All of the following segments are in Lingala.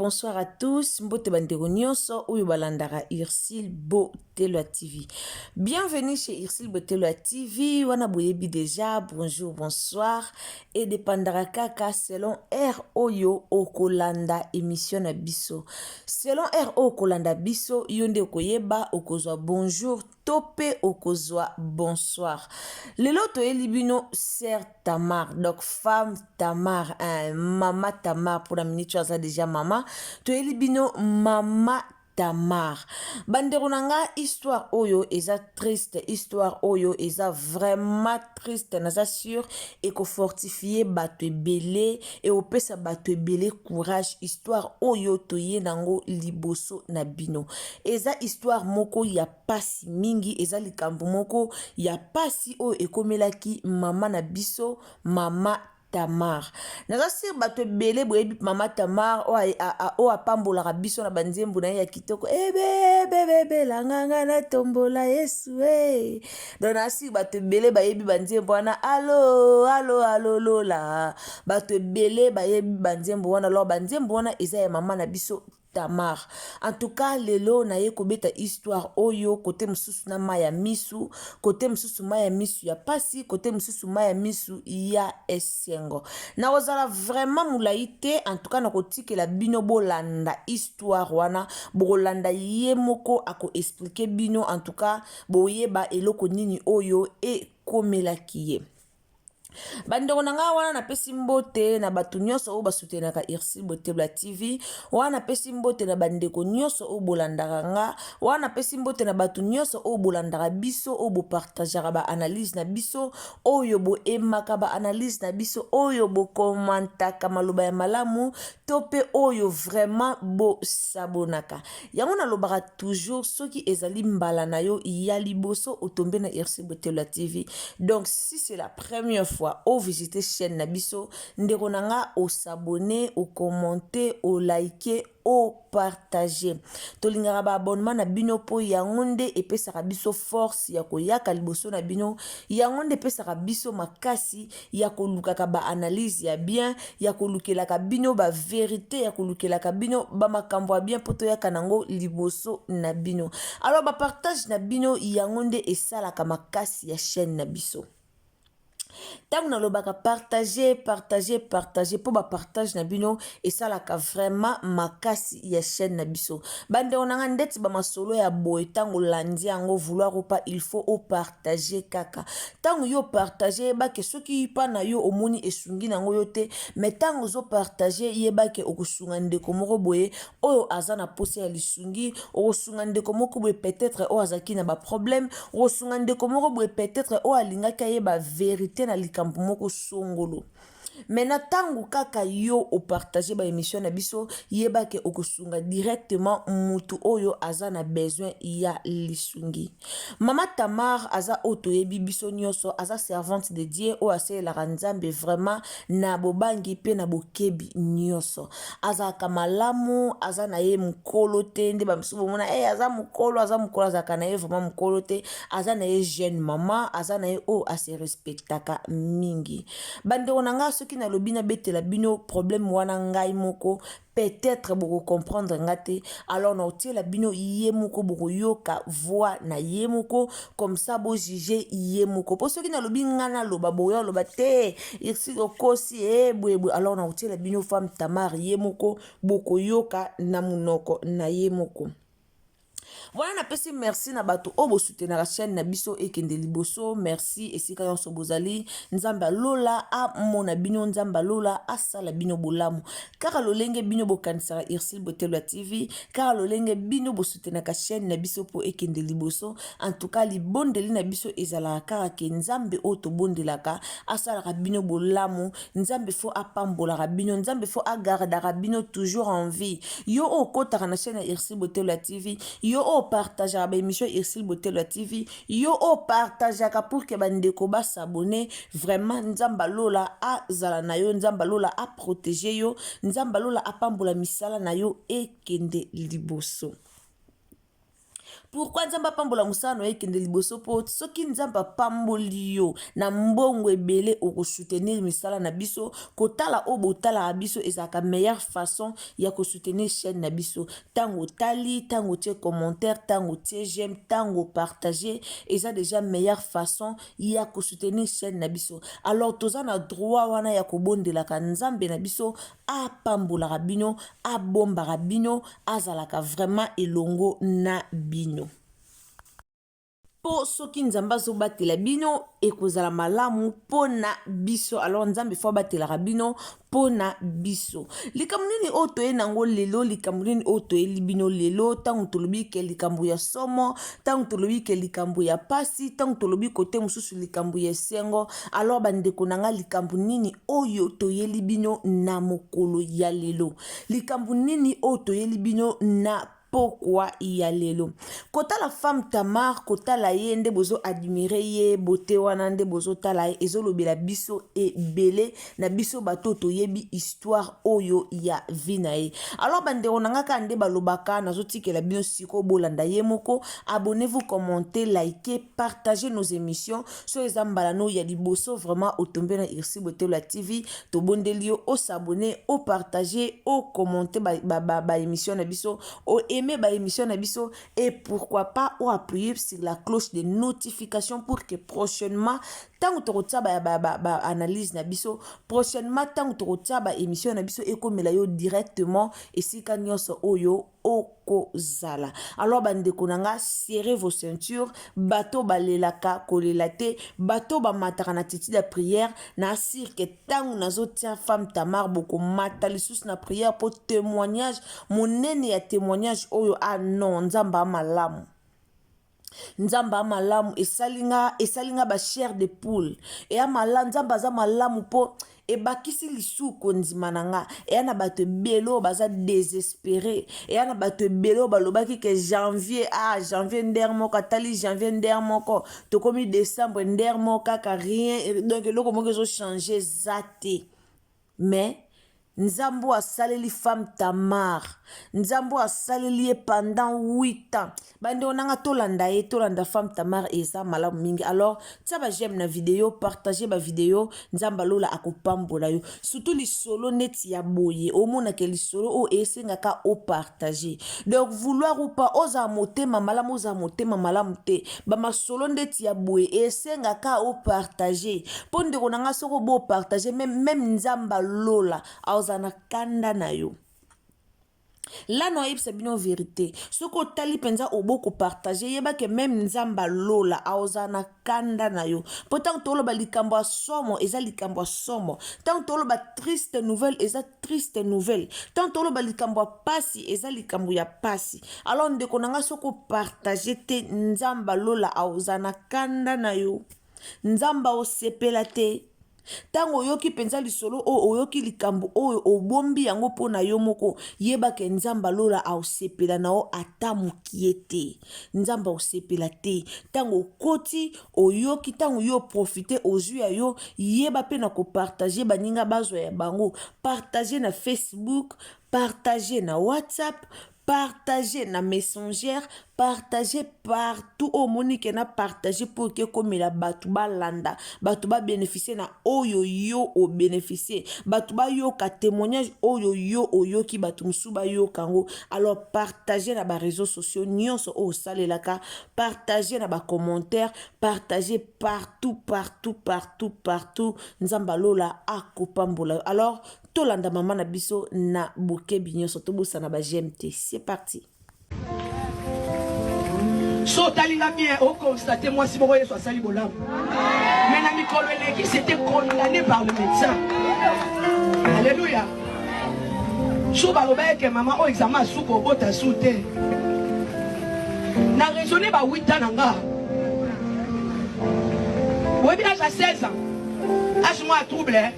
bonsoir à tous. Mbote bandeko nyonso oyo balandaka Ursule Botelwa TV. Bienvenue chez Ursule Botelwa TV. Wana boyebi déjà, bonjour, bonsoir. Et dépendra kaka selon R oyo okolanda émission na biso. Selon R okolanda biso, yonde okoyeba okozwa bonjour, tope okozwa bonsoir. Lelo toyeli bino sœur Tamar, donc femme Tamar, maman Tamar pour la minute tu as déjà maman. Toyeli bino mama Tamar. Bandero nanga histoire oyo eza triste, histoire oyo eza vraiment triste, naza sûr et ko fortifier bato ebele et opesa bato ebele courage. Histoire oyo toye nango liboso na bino. Eza histoire moko ya pasi mingi, eza likambo moko ya pasi oyo ekomelaki mama na biso, mama Tamar. Naza sir bato ebele boyebi mama Tamar o apambolaka biso na banzembo na ye ya kitoko bebe langanga na tombola Yesu donc naza sir bato ebele bayebi banzembo wana alo lola bato ebele bayebi banzembo wana alors banzembo wana eza ya mama na biso Tamar. En tout cas, lelo na ye kobeta histoire oyo kote mususu na maya misu, kote mususu maya misu ya pasi, kote mususu maya misu ya esengo. Na ozala vraiment mulaite, en tout cas na kotike la bino bolanda histoire wana, bolanda ye moko ako expliquer bino, en tout cas boyeba eloko nini oyo e komelaki ye. Bandeko nanga wana na pesi mbote na batu nyonso o basutenaka Ursule Botelwa TV, wana pesi mbote na bandeko nyonso o bolandaka nga, wana pesi mbote na batu nyonso o bolandaka biso o bo partageaka ba analyse na biso, oyo bo emaka ba analyse na biso, oyo bo komantaka maloba ya malamu, tope oyo vraiment bo sabonaka. Yango na lobaka toujours soki ezali mbala na yo ya liboso otombe na Ursule Botelwa TV. Donc si c'est la première fois au visiter chaîne Nabiso, ndeko nanga au s'abonner, au commenter, au liker, au partager. Tolingara ba abonnement na bino po yangonde epesaka biso force ya koyaka liboso na bino, yangonde epesaka biso makasi ya kolukaka ba analyse ya bien, ya kolukelaka bino ba vérité, ya kolukelaka bino ba makambo ya bien poto yaka nango liboso na bino. Alors ba partage na bino yangonde esalaka makasi ya chaîne na biso. Tant que lobaka partager pour ba partage na bino et ça la vraiment makasi ya chaîne na biso. Bande onanga ndeti ba masolo ya boy tango landi yango vouloir ou pas il faut au partager kaka. Tango yo partager ba ke soki pa na yo omoni esungi nango yote mais tango zo partager yeba ke okusunga ndeko moko boye oyo azana pose ya lisungi okusunga ndeko moko boye peut-être o azaki na ba problème okusunga ndeko moko boye peut-être o alinga ka yeba vérité na likambo moko songolo. Maintenant tango kaka yo o partager ba émission na biso yeba ke okusunga directement mutu oyo aza na besoin ya lisungi. Mama Tamar aza otoyebi biso nyonso aza servante de Dieu o ase la nzambe vraiment na bobangi pe na bokebi nyonso. Aza kamalamu aza na ye mukolo te nde ba misubo mona aza mukolo aza kana ye vraiment mukolo te aza na ye jeune mama aza na ye o ase respectaka mingi. Bande onanga soki na lobina betela bino problème wana ngai moko peut-être boko comprendre ngate alors na otie la bino yemoko boko yoka voix na yemoko comme ça bo juger yemoko po soki na lobi ngana loba boyo loba te ici okosi bwe alors na otie la bino femme Tamar yemoko boko yoka na munoko na yemoko. Voilà na pesi merci na bato obo soutenir la chaîne na biso ekende liboso merci esika yonso bozali nzamba lola a mona bino nzamba lola asala bino bolamu kaka lolenge bino bokanisaka Ursule Botelwa TV kaka lolenge bino bo soutenir la chaîne na biso po ekende liboso en tout cas libondeli na biso ezala kaka ke nzambe o to bondelaka asala bino bolamu nzambe fo apambola bino nzambe fo agarda bino toujours en vie yo o kotaka na chaîne Ursule Botelwa TV yo o partage ba émission Ursule Botelwa TV yo o partage pour que bandeko ba s'abonner vraiment nzamba lola a zala na yo nzamba lola a protéger yo nzamba lola a pambola misala na yo e kende liboso. Pourquoi nzamba pambola musano ekende liboso po soki nzamba pamboli yo na mbongo ebele oko soutenir misala na biso kotala o botala biso ezaka meilleure façon ya ko soutenir chaîne na biso tango tali tango tie commentaire tango tie j'aime tango partager eza déjà meilleure façon ya ko soutenir chaîne na biso alors toza na droit wana ya ko bondelaka nzambe na biso a pambola rabino a bomba rabino azalaka vraiment elongo na bino. Po soki nzamba zo batela bino ekozala malamu pona biso alors nzambe fo batela rabino pona biso likambo nini oyo toye nango lelo likambo nini oyo toyeli bino lelo ntango tolobi ke likambo ya somo ntango tolobi ke likambo ya pasi ntango tolobi kote mosusu likambo ya esengo alors bandeko na nga likambo nini oyo toyeli bino na mokolo ya lelo likambo nini oyo toyeli bino na pourquoi y a lelo kota la femme Tamar kota la yende bozo admirer ye beauté wana nde bozo tala ezolobela biso e belé na biso bato toyebi histoire oyo ya vina ye alors bandeko nanga ka nde balobaka nazotikela bino siko bolanda ye moko abonnez-vous commentez likez partagez nos émissions sur les ambalano ya liboso vraiment otombe na Irsil Botelo TV to bondelio o s'abonner o partager o commenter ba émission na biso o aimer ba émission na biso et pourquoi pas ou appuyer sur la cloche de notification pour que prochainement tant que tu ba analyse na biso prochainement tant que tu ba émission na biso ekomela yo directement et si ka nyonso oyo okozala alors bandeko nanga serrez vos ceintures bato balelaka kolelate bato ba mataka na titi de prière na sir que tant nazotia femme Tamar boko mata lisusu na prière pour témoignage monene ya témoignage oyo non nzamba malamu nzamba malamu esalinga ba chair de poule e amala nzamba za malamu po e bakisi lisuko ndima nanga e ana bato belo baza désespéré e ana bato belo balobaki ke janvier nder moko atali janvier nder moko tokomi décembre nder moko kaka rien donc eloko moko ezo changer zate mais nzambo asaleli femme Tamar nzambo asaleli ye pendant 8 ans bande onanga tolanda femme Tamar eza malamu mingi alors tia ba j'aime na vidéo partager ba vidéo nzamba lola akopambola yo surtout li solo neti ya boye omona ke li solo o esengaka o partager donc vouloir ou pas oza motema malamu te ba masolo neti ya boye esengaka o partager ponde konanga soko bo partager même nzamba lola na kanda na yo là no yebisa bino vérité soko tali penza oboko partager yeba ke même nzamba lola aozana kanda na yo pourtant toloba likambo ya somo eza likambo ya somo tant toloba triste nouvelle eza triste nouvelle tant toloba likambo ya pasi eza likambo ya pasi alors ndeko nanga soko partager te nzamba lola aozana kanda na yo nzamba osepela te tango yoki penza lisolo o yoki likambo o obombi yango pona yo moko yeba ke nzamba lola ausepela nao ata mukiete nzamba osepela te tango koti oyoki tango yo profiter ozu ya yo yeba pe na ko partager baninga bazo ya bango partager na Facebook partager na WhatsApp partager na Messenger, partager partout au monique na partager pour que comme la batuba landa, batuba bénéficier na oyo yo o bénéficier, batuba yo ka témoignage oyo yo ki batumsuba yo kango. Alors partager na ba réseaux sociaux nyonso o salelaka, partager na ba commentaires, partager partout. Nzamba lola akopambola. Alors tolanda mama na biso na bouquet bignon soto bosa na ba GMT. C'est parti. So talinga bien au constater moi si mon royaume soit sali bolam. Mais na mikolo eleki c'était condamné par le médecin. Alléluia. So baloba ke maman o examen suko bota soute. Na raisonner ba 8 ans nanga. Oui bien à 16 ans. Âge-moi troublé.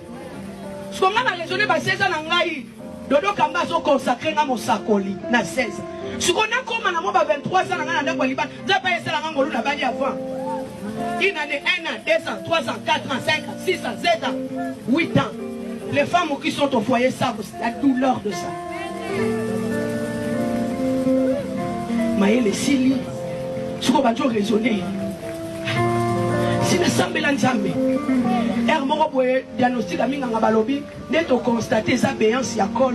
Ce qu'on a raisonné par 16 ans nangai. Dodo kamba so consacré na mosakoli na 16. Ce qu'on a comme na mo 23 ans na ndako liban. Za pa yesala ngolo na bali avant. Une année, 1 an, 2 ans, 3 ans, 4 ans, 5 ans, 6 ans, 7 ans, 8 ans. Les femmes qui sont au foyer savent la douleur de ça. Maïe les sili. Ce qu'on va toujours raisonner. Si nous sommes là, diagnostic à minga balobi, dès qu'on constate sa béance ya col.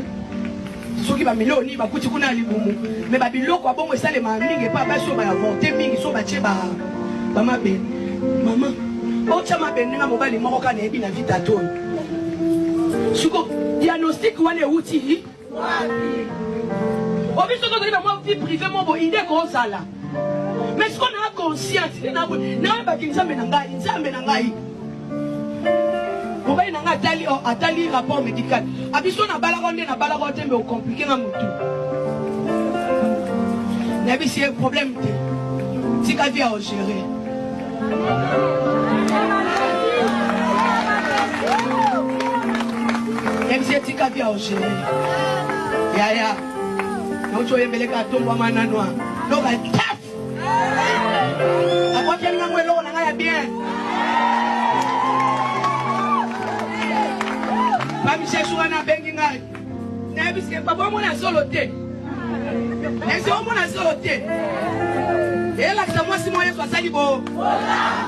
Ce qui va miloni, va couper kuna libumu. Mais babilo quoi bon, ça les mamingue pas baso ba avorter mingi so ba cheba. Maman ben, maman. Oh chama ben nga mobali moko kana ebi na vita ton. Suko diagnostic wane outil. Obi soko ko ba vie privée mo bo inde ko sala. Mais ce qu'on a conscience, na ba kinzambe na ngai, nzambe na ngai. Mobali na ngai atali rapport médical. Abiso na balagonde mais au compliqué na mutu. Na bi c'est problème te. Si ka via au gérer. Même si tu ka via au gérer. Ya. Na ucho yembele ka tombo manano. Donc taf. A quoi bien nga mwelo na ngai bien. Pas Michel Chouana bengi ngai. Na biske papa mo na solo te. Est-ce que mo na solo te? Et là que moi si moi Yesu asali bo.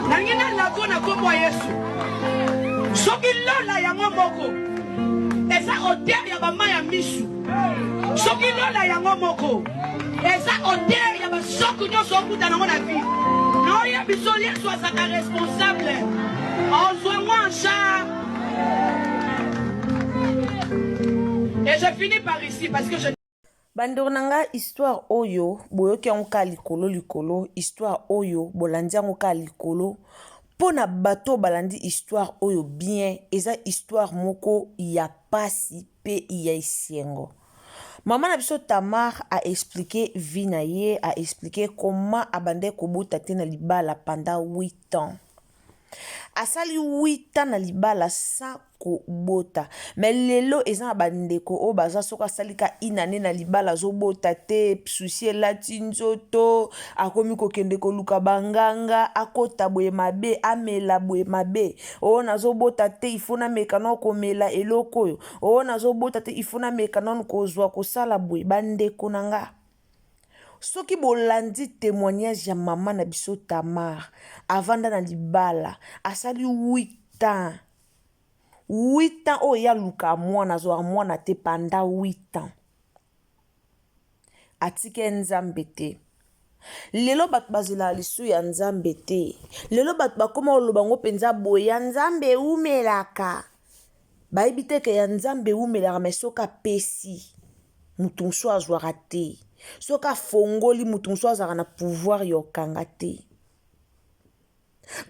Na ngina la kona kombo Yesu. Soki lola ya moko. Eza odeur ya ba maya misu. Soki lola ya moko. Eza odeur ya ba soku nyoso okuta na mona vie. Non ya biso Yesu asaka responsable. En soin-moi en chat. Et je finis par ici parce que je... Bandornanga histoire oyo boyoki yango likolo histoire oyo bolandi yango likolo pona bato balandi histoire oyo bien eza histoire moko ya pasi pe ya isengo. Maman na biso Tamar a expliqué vie na ye, a expliqué comment abandé kobota te na libala pendant 8 ans. Asali 8 ans na libala sa ko bota. Mais lelo eza bandeko o baza soka salika inane na libala zo bota te souci lati nzoto akomi kokende koluka banganga akota boye mabe amela boye mabe o nazo bota te ifuna mekano komela eloko yo o nazo bota te ifuna mekano kozwa kosala boye bandeko nanga. Soki bolandi témoignage ya maman na biso Tamar avanda na libala asali 8 ans. 8 ans oya luka mwana zo mwana te pendant 8 ans. Atike nzambe te. Lelo bat bazila lisu ya nzambe te. Lelo bat bakoma oloba ngo penza boya nzambe umelaka. Baibite ke ya nzambe umelaka mesoka pesi. Mutunso azwaka te. Soka fongoli mutunso azaka na pouvoir yokanga te.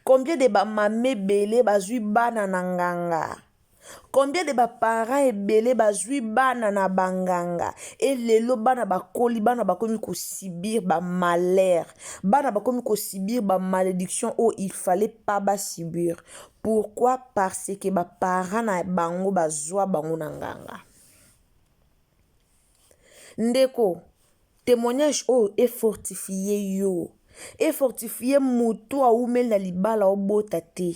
Combien de ba mame belé bazui bana na nganga? Combien de ba parents ebele bazui bana na banganga? Et lelo bana bakoli bana bakomi ko subir ba malheur. Bana bakomi ko subir ba malédiction oh il fallait pas ba subir. Pourquoi? Parce que ba parents na bango bazwa bango na nganga. Ndeko témoignage oh est fortifié yo. Et fortifié mutu a umel na libala obota te.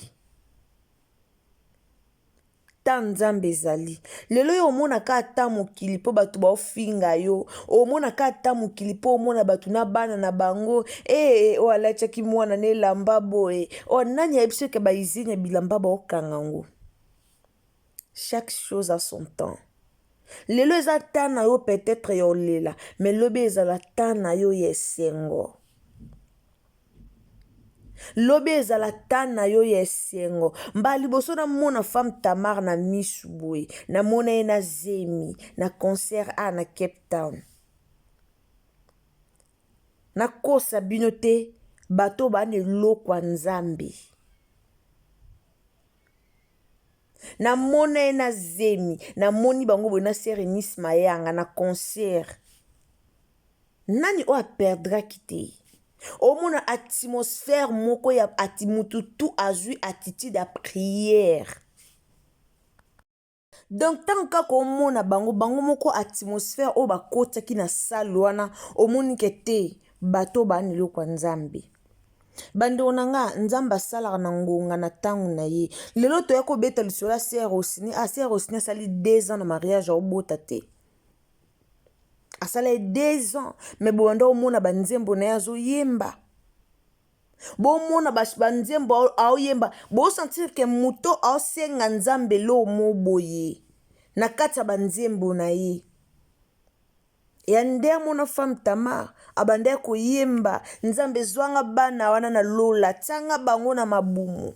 Tanzambe ezali. Lelo yo omona ka ata mokili po batu ba ofinga yo. Omona ka ata mokili po omona batu na bana na bango. O alachaki mwana ne lamba boye. O nani ya biso ke ba izine bilamba ba okangango. Chaque chose a son temps. Lelo eza tana yo peut-être yo lela. Mais lobe ezala tana yo yesengo. Lobe ezala tana yo yesengo. Mba liboso na mona femme Tamar na misubwe. Na mona ye na Zemi. Na concert a na Cape Town. Na kosa bino te. Bato bane lokwa nzambe. Na mona ye na Zemi. Na moni bango bo na Serenis Mayanga na concert. Nani o a perdra kite. Au monde atmosphère moko ya atimutu tout azui attitude à prière. Donc tant ka ko mona bango moko atmosphère o bakota ki na salwana o moni kete bato banilo kwa nzambe. Bando nanga nzamba sala na ngonga na tangu na ye. Lelo to yako beta lisola sero osini a sero osini sali 2 ans na mariage au botate. Asala 2 ans mais bondo omona banzembo na yazo yemba. bomona banzembo aoyemba bosentir ke moto aosenga nzambe lo moboye na kati ya banzembo na ye. Ya nde mona femme Tamar abande koyemba nzambe zwanga bana wana na lola tanga bango na mabumu.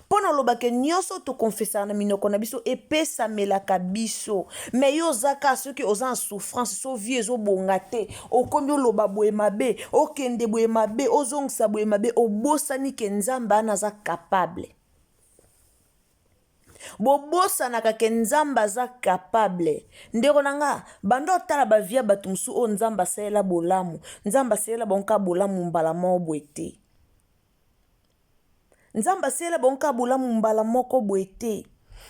Pona lobake nyonso to confessar na minoko na biso epesa melaka biso. Me yo zaka soki oza en souffrance so vie ezo bongate okombi oloba boye mabe okende boye mabe ozongisa boye mabe obosani ke nzambe ana za capable. Bobosanaka ke nzambe aza capable. Ndeko nanga bando otala bavia bato musu o nzambe asalela bolamu. Nzambe asalela bonka bolamu mbala moko te. Nzamba sela bonka bolamu mbala moko boete.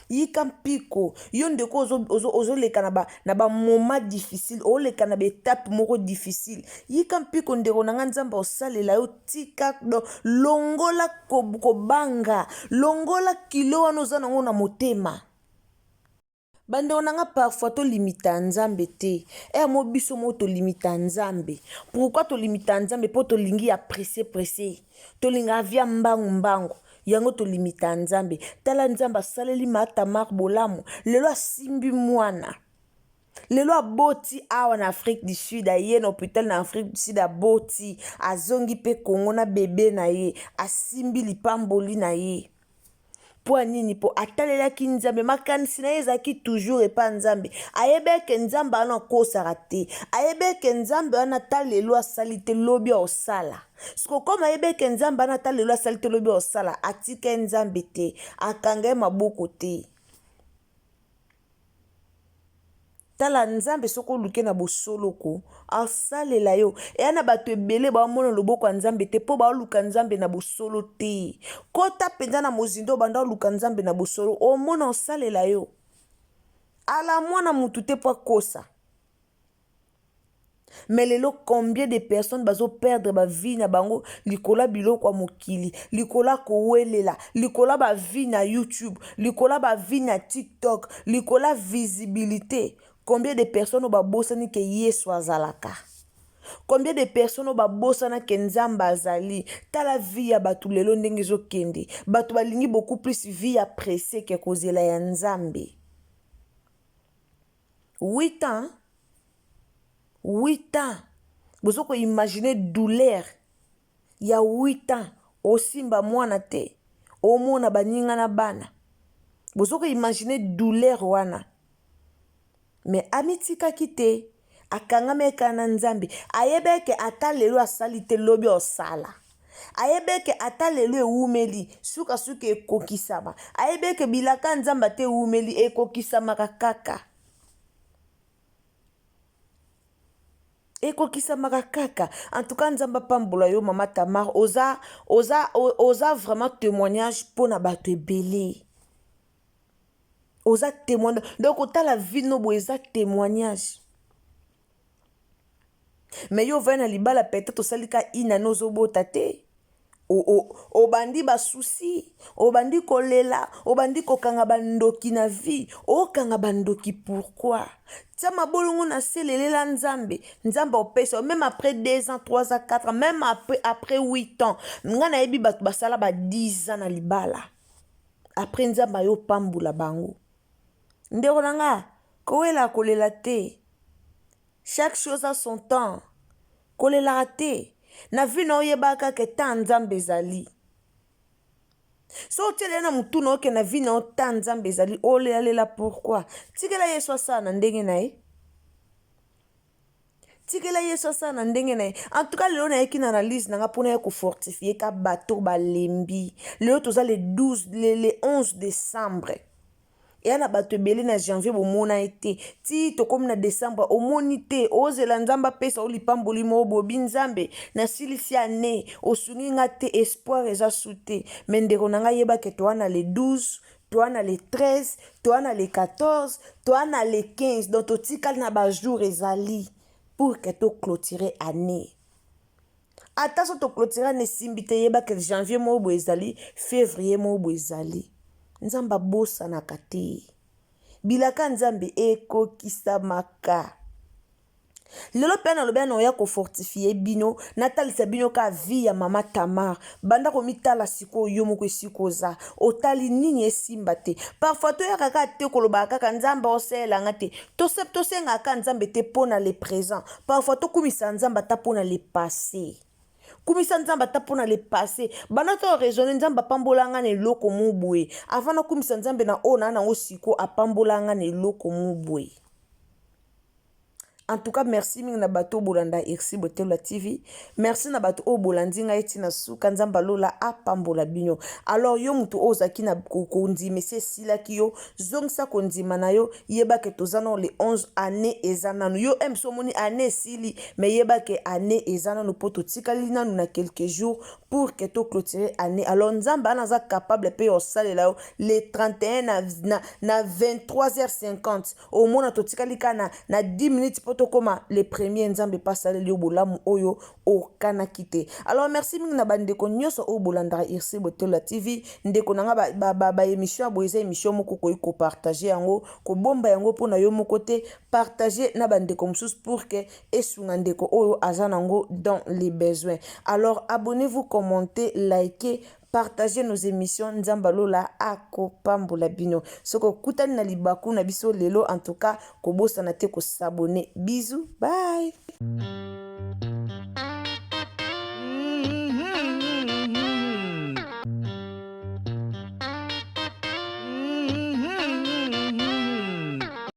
Yika mpiko yo ndeko ozo leka na ba moment difficile o leka na ba étape moko difficile. Yika mpiko ndeko nanga nzamba osalela yo tika longola kobanga longola kilo wana oza nango na motema. Bande onanga parfois to limita nzambe te. Mo biso mo to limita nzambe. Pourquoi to limita nzambe? Po to lingi ya pressé. To linga via mbangu. Yango to limita nzambe. Tala nzamba saleli Tamar bolamu. Lelo asimbi mwana. Lelo aboti awa na Afrique du Sud. Aye na hôpital na Afrique du Sud aboti. Azongi pe Congo na bébé na ye. Asimbi lipamboli na ye. Po nini po atalelaki nzambe makanisi na ye ezalaki toujours epa nzambe ayebeke nzambe ana kosaka te ayebeke nzambe ana talelo asali te lobi osala siko koma ayebeke nzambe ana talelo asali te lobi osala atika nzambe te akanga ye maboko te. Tala nzambe soko luke na bosoloko asalela yo yana bato ebele baomona loboko ya nzambe te po baoluka nzambe na bosolo te. Kota penza na mozindo banda oluka nzambe na bosolo omona osalela yo ala mwana mutu te po akosa. Mais lelo combien de personnes bazo perdre ba vie na bango likola biloko mokili likola kowelela likola ba vie na YouTube likola ba vie na TikTok likola visibilité. Combien de personnes ont babosani ke Yesu azalaka? Combien de personnes ont babosana ke nzamba azali? Tala vie ya batu lelo ndenge zo kende. Batu balingi beaucoup plus vie appréciée que kozela ya nzambe. 8 ans. 8 ans. Vous pouvez imaginer douleur. Il y a 8 ans. Osimba mwana te. Omona baninga na bana. Vous pouvez imaginer douleur wana. Mais amitika kite akangameka na nzambe ayebeke atalelo asali te lobi osala ayebeke atalelo eumeli suka ekokisama ayebeke bilaka nzamba te eumeli ekokisama kaka en tout cas nzamba pambola yo mama Tamar oza vraiment témoignage pour na bato ebele. Oza témoignage. Donc, autant la vie no boeza témoignage. Mais yo vena libala peut-être osalika ina nozo botate. Obandi ba souci, obandi kolela, obandi kokanga bandoki na vie, okanga bandoki pourquoi? Tama bolongo na selelela nzambe, nzamba opesa même après 2 ans, 3 ans, 4 ans, même après 8 ans. Ngana yebi batu basala ba 10 ans na libala. Après nzamba yo pambula bango. Ndeko nanga, kolela kolela te. Chaque chose a son temps. Kolela te. Na vi na oyebaka ke ta nzambe ezali. So tele na mutu na oke na vi na ta nzambe ezali. Olela pourquoi? Tikela Yesu asa na ndenge na ye. Tikela Yesu asa na ndenge na ye. En tout cas, lelo na yeki na analyse nanga pona ya ko fortifier ka bato balembi. Lelo toza le 11 décembre. Et na bato ebele na janvier bomona ete ti to comme na décembre omoni te ozela nzamba pesa olipamboli mo bobi nzambe na silisi ane osungi nga te espoir eza sute mais ndeko nanga yeba ke to ana le 12 to ana le 13 to ana le 14 to ana le 15 donc to tikali na ba jour ezali pour que to clôturer année. Ata so to clôturer ne simbi te yeba ke janvier mo bo ezali février mo bo ezali. Nzamba bosa na kate. Bilaka nzambe eko kisamaka. lelo mpe nalobi ana oya kofortifie bino natalisa bino ka vi ya mama Tamar banda komitala sikoyo yo moko esika oza otali nini esimba te parfois toyaka kaka te kolobaka kaka nzambe osalelanga te tosengaka nzambe te mpo na le présent parfois tokumisa nzambe ata mpo na le passé kumisa nzambe ata mpo na le passé banda to raisonne nzambe apambolanga na eloko mobwe avant nakumisa nzambe na oyo na nango siko apambolanga na eloko mobwe. En tout cas, merci na bato bolanda RC Botelo TV. Merci na bato o bolandi nga eti na suka nzamba lola apambola bino. Alors yo mutu ozaki na kondime se sila ki yo zongsa kondima na yo yeba ke tozana le 11 année ezananu yo emso moni année sili mais yeba ke année ezananu poto tikali nanu na quelques jours pour que to clôturer année. Alors nzamba anaza capable pe o salela yo le 31 na 23h50 au moins to tikali kana na 10 minutes tokoma le premier nzambe pasale li obolamu oyo okana kite. Alors merci mingi na bandeko nyonso obolandaka RC Botelo TV ndeko nanga ba émission boyeza émission moko ko partager yango ko bomba yango pona yo moko te partager na bandeko msusu pour que esunga ndeko oyo azanango dans les besoins. Alors abonnez-vous, commentez, likez, partagez nos émissions nzamba lola akopambola bino soko kutani na libaku na biso lelo en tout cas kobosana te ko s'abonner. Bisous, bye.